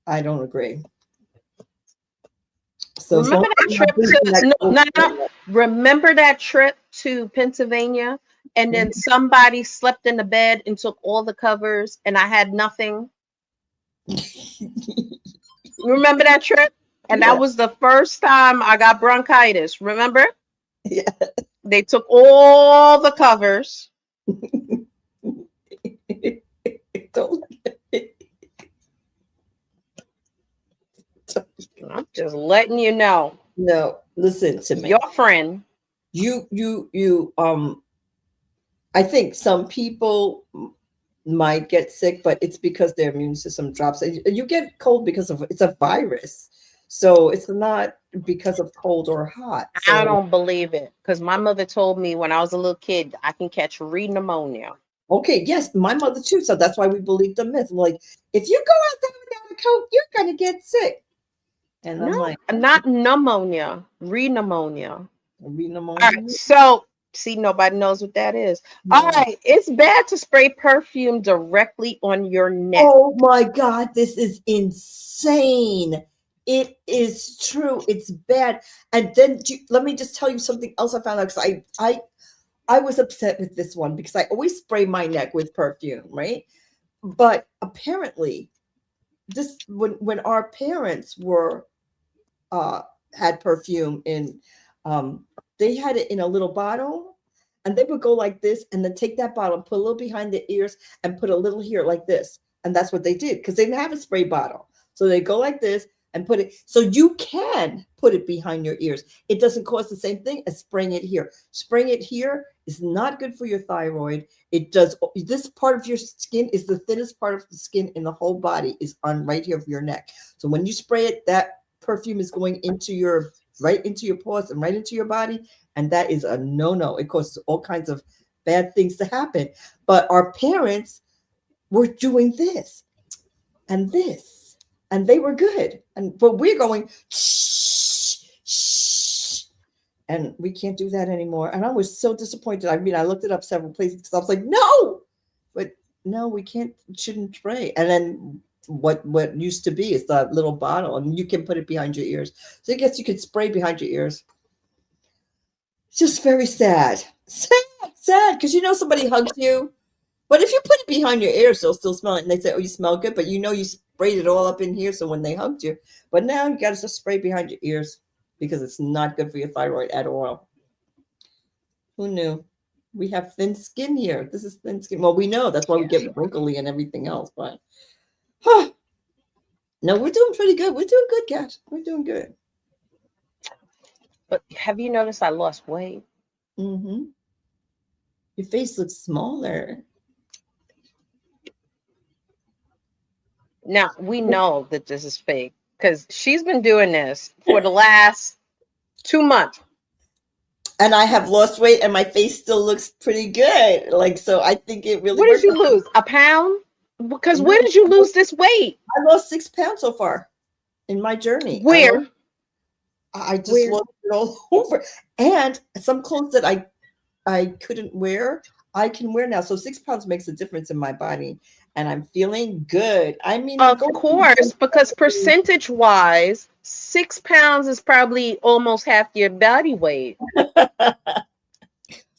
don't agree. So as long Remember as that I'm trip not breathing to that no, cold no, no. air. Remember that trip to Pennsylvania, and then somebody slept in the bed and took all the covers, and I had nothing. Remember that trip? And Yeah. that was the first time I got bronchitis. Remember? Yeah. They took all the covers. Don't- I'm just letting you know. No, listen to me. Your friend. You I think some people might get sick, but it's because their immune system drops. And you get cold because of it's a virus. So it's not because of cold or hot. I So don't believe it. Because my mother told me when I was a little kid, I can catch pneumonia. okay, yes, my mother too. So that's why we believe the myth. I'm like, if you go out there without a coat, you're gonna get sick. And I'm No, like, not pneumonia, pneumonia. All right, pneumonia? so see, nobody knows what that is. All No. right, it's bad to spray perfume directly on your neck. Oh my God, this is insane. It is true. It's bad. And then let me just tell you something else I found out because I was upset with this one because I always spray my neck with perfume, right? But apparently, this when our parents were had perfume in, they had it in a little bottle, and they would go like this, and then take that bottle, put a little behind the ears, and put a little here like this, and that's what they did because they didn't have a spray bottle, so they go like this and put it. So you can put it behind your ears. It doesn't cause the same thing as spraying it here. Spraying it here is not good for your thyroid. It does. This part of your skin is the thinnest part of the skin in the whole body is on right here of your neck. So when you spray it, that perfume is going into your right into your pores and right into your body, and that is a no-no. It causes all kinds of bad things to happen. But our parents were doing this and this, and they were good. And but we're going shh, shh, and we can't do that anymore. And I was so disappointed. I mean, I looked it up several places because I was like, no, but no, we can't, shouldn't spray. And then what used to be is the little bottle, and you can put it behind your ears. So I guess you could spray behind your ears. It's just very sad, because you know somebody hugs you, but if you put it behind your ears, they'll still smell it, and they say, "Oh, you smell good," but you know you sprayed it all up in here. So when they hugged you, but now you got to just spray behind your ears because it's not good for your thyroid at all. Who knew? We have thin skin here. This is thin skin. Well, we know that's why we get wrinkly and everything else, but. Huh. No, we're doing pretty good. We're doing good, Kat. We're doing good. But have you noticed I lost weight? Mm-hmm. Your face looks smaller. Now, we know that this is fake because she's been doing this for the last 2 months. And I have lost weight and my face still looks pretty good. Like, so I think it really What works. did you lose? A pound? Because where did you lose this weight? I lost 6 pounds so far in my journey. Where? I just lost it all over. And some clothes that I couldn't wear, I can wear now. So 6 pounds makes a difference in my body. And I'm feeling good. I mean, of course, because percentage wise, 6 pounds is probably almost half your body weight.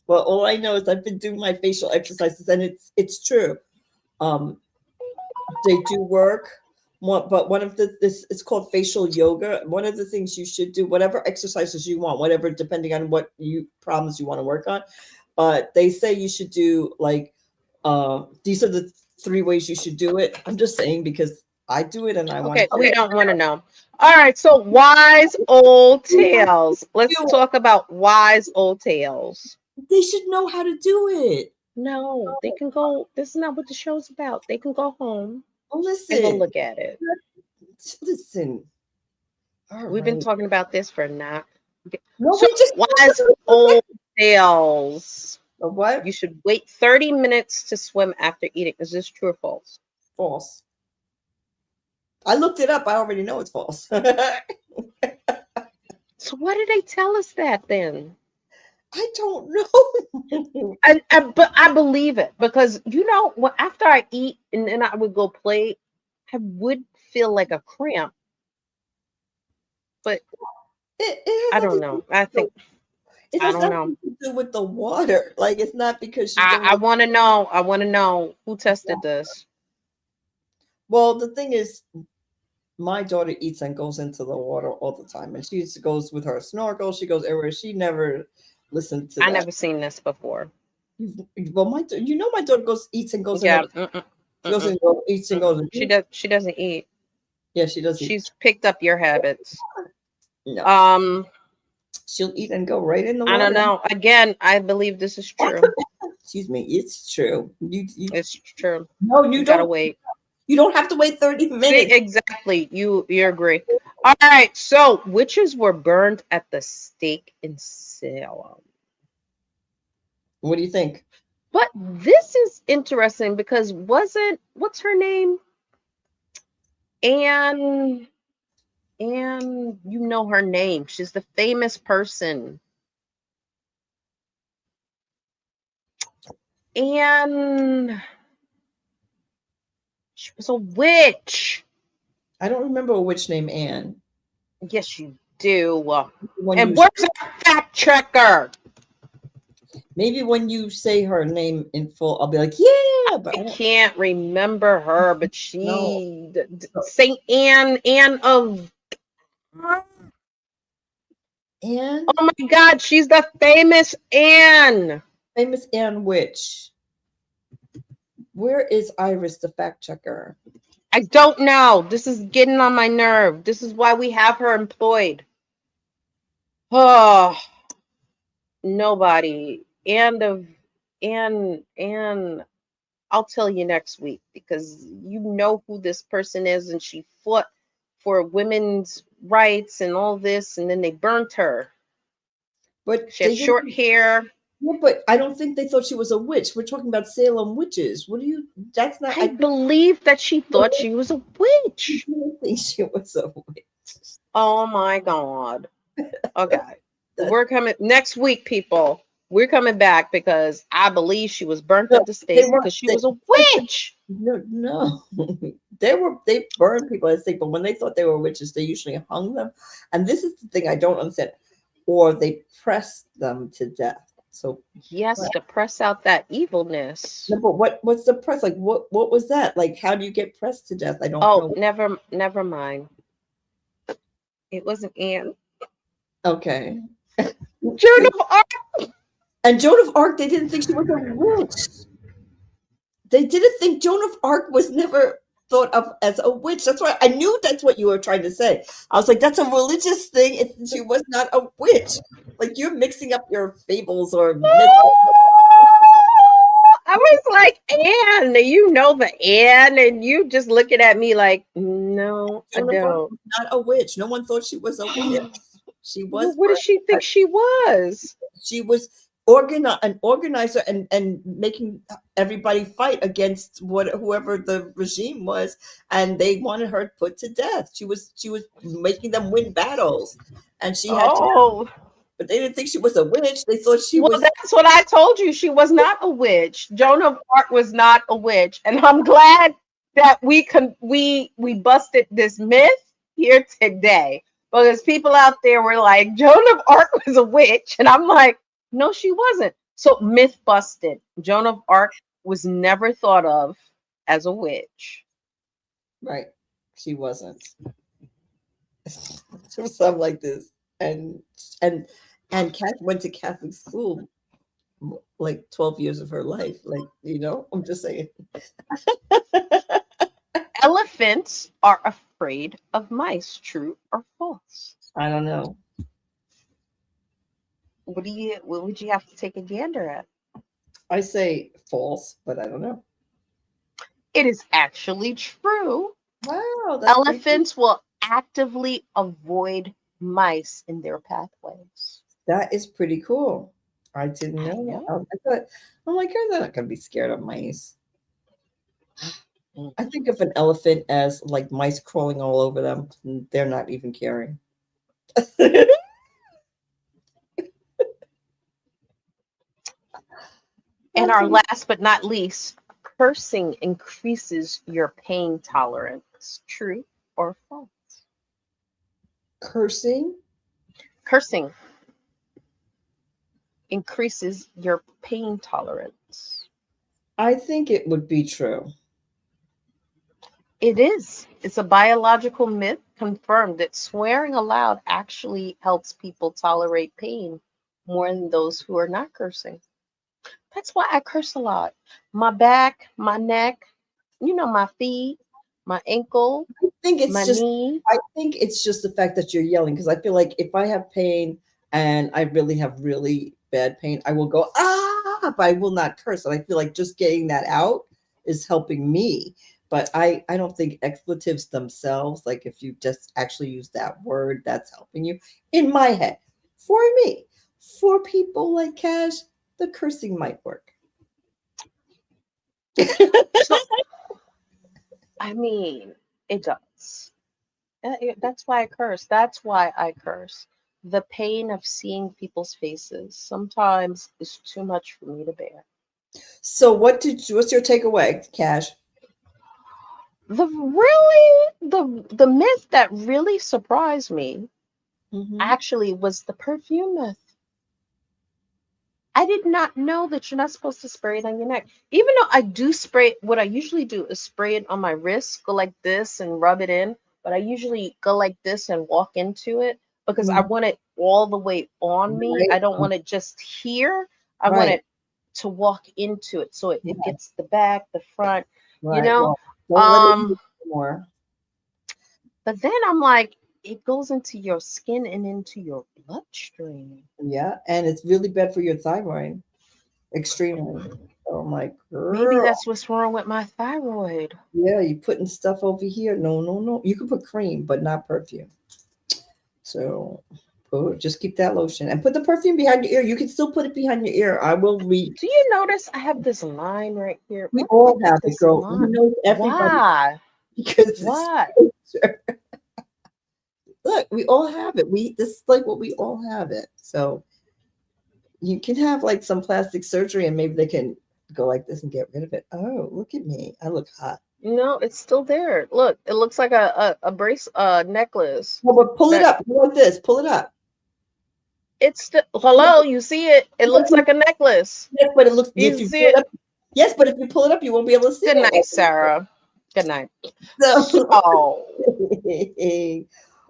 Well, all I know is I've been doing my facial exercises, and it's true. They do work. But one of it's called facial yoga. One of the things you should do, whatever exercises you want, whatever, depending on what problems you want to work on. But they say you should do like, these are the 3 ways you should do it. I'm just saying because I do it and I want. Okay, we don't want to know. All right, so wise old tales. Let's talk about wise old tales. They should know how to do it. No, they can go. This is not what the show's about. They can go home. Listen, and go look at it. Listen. We've been talking about this for not. No, so wise old tales. What? You should wait 30 minutes to swim after eating. Is this true or false? False. I looked it up. I already know it's false. So why did they tell us that then? I don't know. But I believe it because after I eat and then I would go play, I would feel like a cramp. But I don't know. I think it has nothing to do with the water. Like it's not because I want to know. I want to know who tested this. Well, the thing is, My daughter eats and goes into the water all the time, and she goes with her snorkel. She goes everywhere. She never listened to I that. never seen this before. Well, my daughter goes eats and goes in. Yeah. She goes and eats and goes. She doesn't eat. Yeah, she does eat. She's picked up your habits. No, she'll eat and go right in the water. I don't know. Again, I believe this is true. Excuse me, it's true. It's true. No, you gotta don't wait. You don't have to wait 30 minutes. See, exactly. You agree. All right. So witches were burned at the stake in Salem. What do you think? But this is interesting because what's her name? Anne, you know her name. She's the famous person. Anne, she was a witch. I don't remember a witch named Anne. Yes, you do. When And you where's our fact checker? maybe when you say her name in full, I'll be like, yeah, but I can't remember her, but she No. Saint Anne of Anne, oh my God, she's the famous Anne. famous Anne witch. Where is Iris, the fact checker? I don't know. This is getting on my nerve. This is why we have her employed. Oh, nobody. And I'll tell you next week because you know who this person is, and she fought for women's rights and all this, and then they burnt her. But She had short hair. Yeah, but I don't think they thought she was a witch. We're talking about Salem witches. What do you? That's not. I believe that she thought she was a witch. I don't think she was a witch. Oh my God. Okay. We're coming next week, people. We're coming back because I believe she was burnt at the stake because she was a witch. No. They burned people at the stake, but when they thought they were witches, they usually hung them. And this is the thing I don't understand. Or they pressed them to death. So yes, to press out that evilness. no, but what's the press? Like what was that? Like how do you get pressed to death? I don't know. Never mind. It wasn't Anne. Okay. Joan of Arc. And Joan of Arc, they didn't think she was a witch. They didn't think Joan of Arc was never thought of as a witch. That's why I knew that's what you were trying to say. I was like, that's a religious thing. She was not a witch. Like you're mixing up your fables or myths. I was like, Anne, you know the Anne, and you just looking at me like, no, I Joan of Arc don't. was not a witch. No one thought she was a witch. She was. Well, what does she think she was? She was an organizer and making everybody fight against whoever the regime was, and they wanted her put to death. She was making them win battles, and she had to. But they didn't think she was a witch. They thought she was. Well, that's what I told you. She was not a witch. Joan of Arc was not a witch, and I'm glad that we busted this myth here today because people out there were like, Joan of Arc was a witch, and I'm like, no, she wasn't. So myth busted. Joan of Arc was never thought of as a witch. Right, she wasn't. She was something like this, and Kat went to Catholic school like 12 years of her life. Like, I'm just saying. Elephants are afraid of mice. True or false? I don't know. What would you have to take a gander at? I say false, but I don't know. It is actually true. Wow. Elephants will actively avoid mice in their pathways. That is pretty cool. I didn't know that. I'm like, they're not going to be scared of mice. I think of an elephant as like mice crawling all over them. They're not even caring. And our last but not least, cursing increases your pain tolerance. True or false? Cursing increases your pain tolerance. I think it would be true. It is. It's a biological myth confirmed that swearing aloud actually helps people tolerate pain more than those who are not cursing. That's why I curse a lot. My back, my neck, my feet, my ankle, I think my it's just knee. I think it's just the fact that you're yelling because I feel like if I have pain and I really have really bad pain, I will go but I will not curse. And I feel like just getting that out is helping me. But I don't think expletives themselves, like if you just actually use that word, that's helping you. In my head, for me, for people like Cash, the cursing might work. So, I mean, it does. That's why I curse. That's why I curse. The pain of seeing people's faces sometimes is too much for me to bear. So what's your takeaway, Cash? The myth that really surprised me Mm-hmm. actually was the perfume myth. I did not know that you're not supposed to spray it on your neck. Even though I do spray, what I usually do is spray it on my wrist, go like this and rub it in. But I usually go like this and walk into it because I want it all the way on me. Right, I don't want it just here. I want right, it to walk into it. So it yeah, gets the back, the front, you right. know? Well, don't let it Um, be anymore. but then I'm like, it goes into your skin and into your bloodstream. Yeah, and it's really bad for your thyroid, extremely. Oh my Maybe girl. that's what's wrong with my thyroid. Yeah, you putting stuff over here. No, no, no. You can put cream, but not perfume. So just keep that lotion and put the perfume behind your ear. You can still put it behind your ear. I will read. Do you notice I have this line right here? We Where did I all get have it, this girl. line? You know everybody Why? because it's Why? look, we all have it. This is like what we all have it. So you can have like some plastic surgery and maybe they can go like this and get rid of it. Oh, look at me. I look hot. No, it's still there. Look, it looks like a brace necklace. Well, but pull it That up. You want this? Pull it up. it's still hello, you see it? It looks like a necklace. Yes, but it looks You if you see pull it it? up. Yes, but if you pull it up, you won't be able to see Good night, it. Sarah. Good night. So, So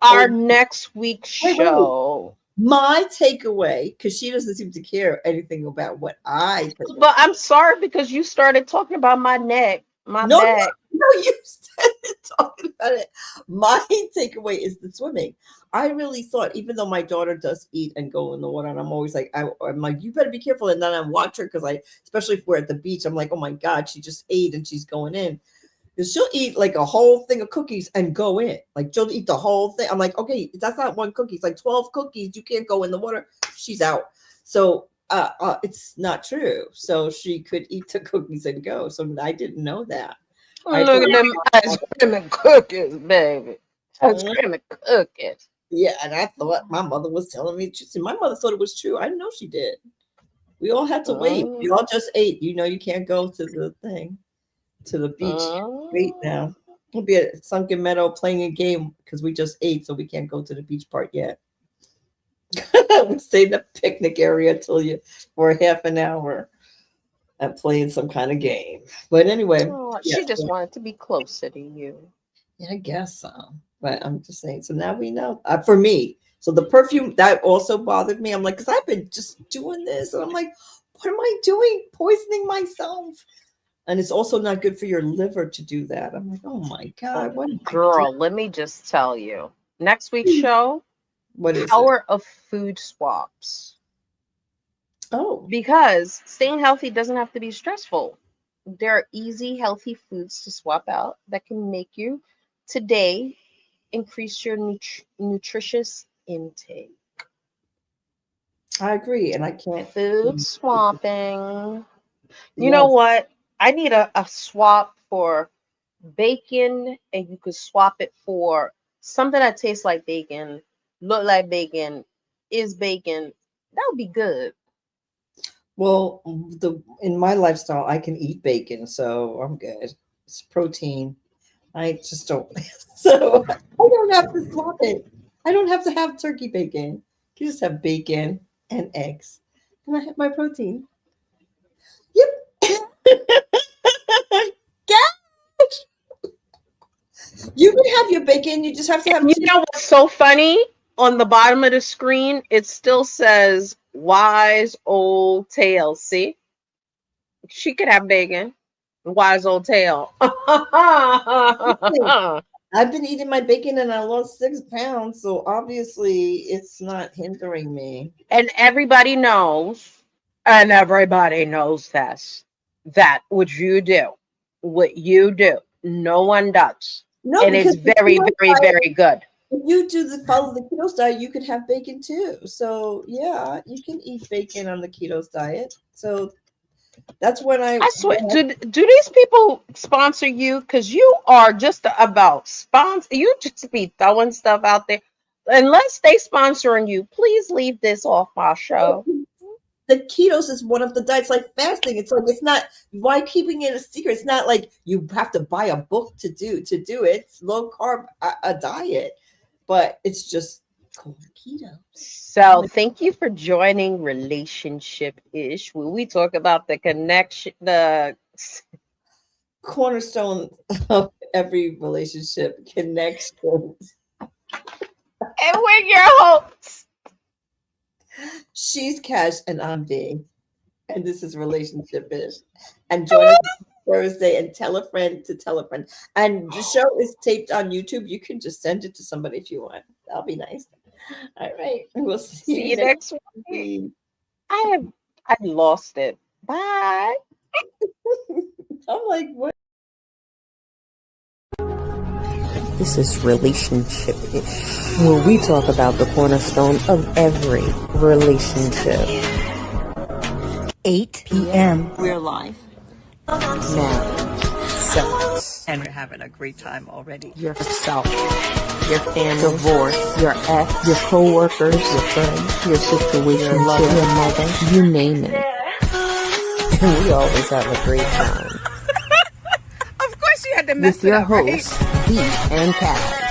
our oh, next week's wait. show. My takeaway, because she doesn't seem to care anything about what I personally. But I'm sorry because you started talking about my neck, my No, no, back. no, you started talking about it. My takeaway is the swimming. I really thought, even though my daughter does eat and go in the water, and I'm always like, I'm like, you better be careful. And then I watch her because especially if we're at the beach, I'm like, oh my God, she just ate and she's going in. Because she'll eat like a whole thing of cookies and go in. Like she'll eat the whole thing. I'm like, okay, that's not one cookie. It's like 12 cookies. You can't go in the water. She's out. So it's not true. So she could eat the cookies and go. So I didn't know that. I Look thought, at them ice cream and cookies, baby. Ice cream and cookies. yeah, and I thought my mother was telling me. My mother thought it was true. I didn't know she did. We all had to wait. We Mm, all just ate. You can't go to the thing, to the beach. Wait mm. now. We'll be at Sunken Meadow playing a game because we just ate, so we can't go to the beach part yet. We'll stay in the picnic area till you for half an hour and playing some kind of game. But anyway, Oh, yeah, she just wanted to be closer to you. yeah, I guess so. But I'm just saying. So now we know. For me, so the perfume that also bothered me. I'm like, because I've been just doing this, and I'm like, what am I doing? Poisoning myself. And it's also not good for your liver to do that. I'm like, oh my God, what am I doing? Girl, let me just tell you. Next week's show, What is it? power of food swaps. Oh, Because staying healthy doesn't have to be stressful. There are easy, healthy foods to swap out that can make you today increase your nutritious intake. I agree. And I can't. Food swapping. You know Yes. what? I need a swap for bacon, and you could swap it for something that tastes like bacon, look like bacon, is bacon. That would be good. Well, in my lifestyle, I can eat bacon, so I'm good. It's protein. I just don't. So I don't have to swap it. I don't have to have turkey bacon. You just have bacon and eggs, and I have my protein. Yep. Gosh. You can have your bacon. You just have to have. You know what's so funny? On the bottom of the screen, it still says wise old tale. See? She could have bacon. Wise old tale. I've been eating my bacon and I lost 6 pounds, so obviously it's not hindering me. And everybody knows this, that what you do, no one does. No, and it's because very, very, very good. if you follow the keto diet, you could have bacon too. So yeah, you can eat bacon on the keto diet. So that's when I swear, do these people sponsor you? Because you are just about sponsor. You just be throwing stuff out there. Unless they sponsoring you, please leave this off my show. The ketos is one of the diets, like fasting. It's like, it's not, why keeping it a secret? It's not like you have to buy a book to do it. It's low carb a diet, but it's just called keto. So thank you for joining Relationship Ish, where we talk about the connection, the cornerstone of every relationship, connections. And we're your hosts. She's Cash and I'm V. And this is Relationship Ish. And join us Thursday and tell a friend to tell a friend. And the show is taped on YouTube. You can just send it to somebody if you want. That'll be nice. All right. We'll see you next week. I lost it. Bye. I'm like, what? This is Relationship Ish, where we talk about the cornerstone of every relationship. 8 p.m. We're live. Marriage, sex, And we're having a great time already. yourself, your family, divorce, your ex, your co-workers, your friends, your situation, your lover, your mother, you name it. And we always have a great time. Of course you had to mess With it your up, right? hosts, V and Cat.